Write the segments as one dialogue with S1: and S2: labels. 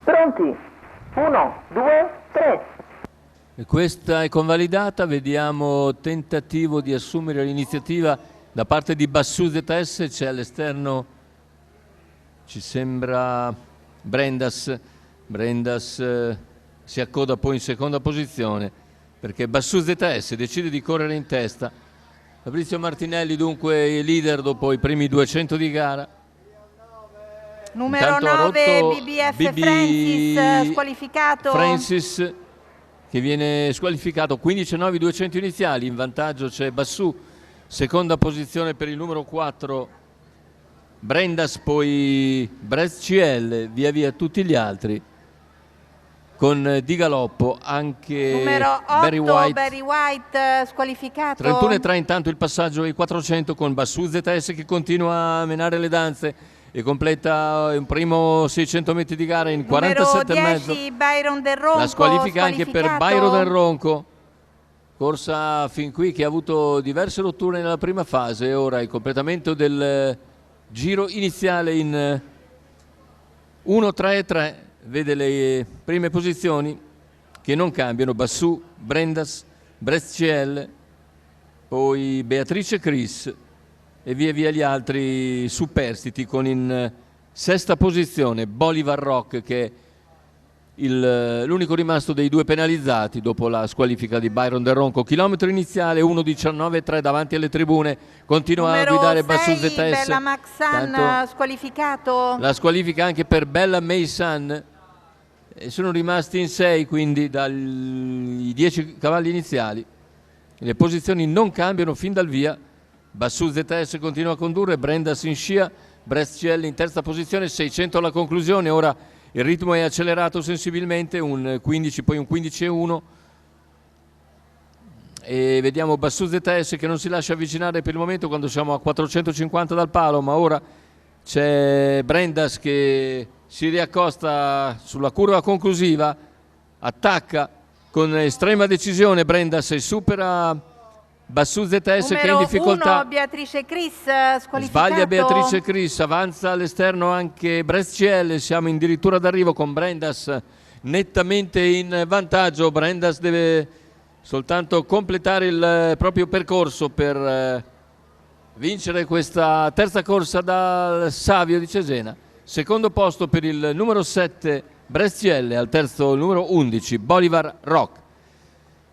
S1: Pronti? 1, 2, 3.
S2: E questa è convalidata, vediamo tentativo di assumere l'iniziativa da parte di Bassù ZS, c'è all'esterno, ci sembra Brendas si accoda poi in seconda posizione perché Bassù ZS decide di correre in testa. Fabrizio Martinelli dunque leader dopo i primi 200 di gara.
S3: Numero 9 BBF Francis squalificato.
S2: Francis che viene squalificato, 15-9 200 iniziali, in vantaggio c'è Bassù, seconda posizione per il numero 4 Brendas, poi Brest CL, via via tutti gli altri, con di galoppo anche
S3: numero 8
S2: Barry
S3: White squalificato.
S2: 31-3 intanto il passaggio ai 400 con Bassù ZS che continua a menare le danze e completa un primo 600 metri di gara in 47,5.
S3: Byron Del Ronco,
S2: la squalifica anche per Byron Del Ronco, corsa fin qui che ha avuto diverse rotture nella prima fase e ora il completamento del giro iniziale in 1-3-3 vede le prime posizioni che non cambiano: Bassù, Brendas, Brest CL, poi Beatrice Chris e via via gli altri superstiti, con in sesta posizione Bolivar Rock che è l'unico rimasto dei due penalizzati dopo la squalifica di Byron Del Ronco. Chilometro iniziale 1:19,3 davanti alle tribune, continua a guidare Bassù ZS.
S3: Bella Maxan squalificato.
S2: La squalifica anche per Bella Maysan, sono rimasti in 6 quindi dai 10 cavalli iniziali, le posizioni non cambiano fin dal via. Bassù ZS continua a condurre, Brendas in scia, Brest CL in terza posizione, 600 alla conclusione, ora il ritmo è accelerato sensibilmente, un 15 poi un 15,1 e vediamo Bassù ZS che non si lascia avvicinare per il momento quando siamo a 450 dal palo, ma ora c'è Brendas che si riaccosta sulla curva conclusiva, attacca con estrema decisione Brendas e supera Bassù ZS che è in difficoltà.
S3: Uno, Beatrice Chris squalificato.
S2: Sbaglia Beatrice Chris, avanza all'esterno anche Brest CL, siamo addirittura d'arrivo con Brendas nettamente in vantaggio. Brendas deve soltanto completare il proprio percorso per vincere questa terza corsa dal Savio di Cesena. Secondo posto per il numero 7 Brest CL, al terzo il numero 11 Bolivar Rock.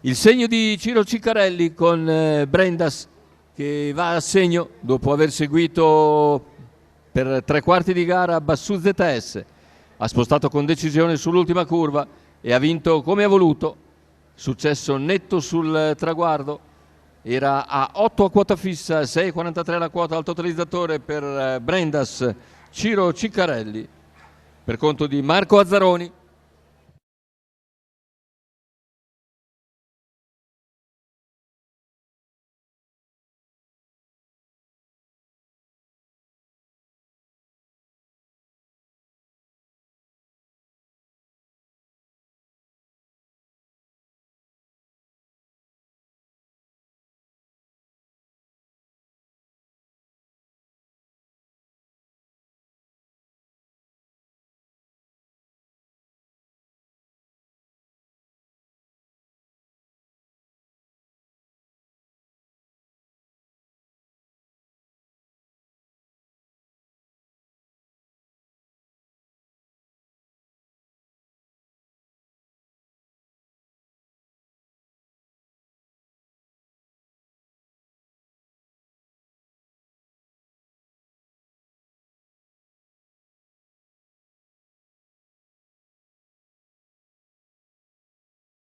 S2: Il segno di Ciro Ciccarelli con Brendas che va a segno dopo aver seguito per 3/4 di gara Bassù ZS. Ha spostato con decisione sull'ultima curva e ha vinto come ha voluto. Successo netto sul traguardo. Era a 8 a quota fissa, 6,43 la quota al totalizzatore per Brendas Ciro Ciccarelli. Per conto di Marco Azzaroni.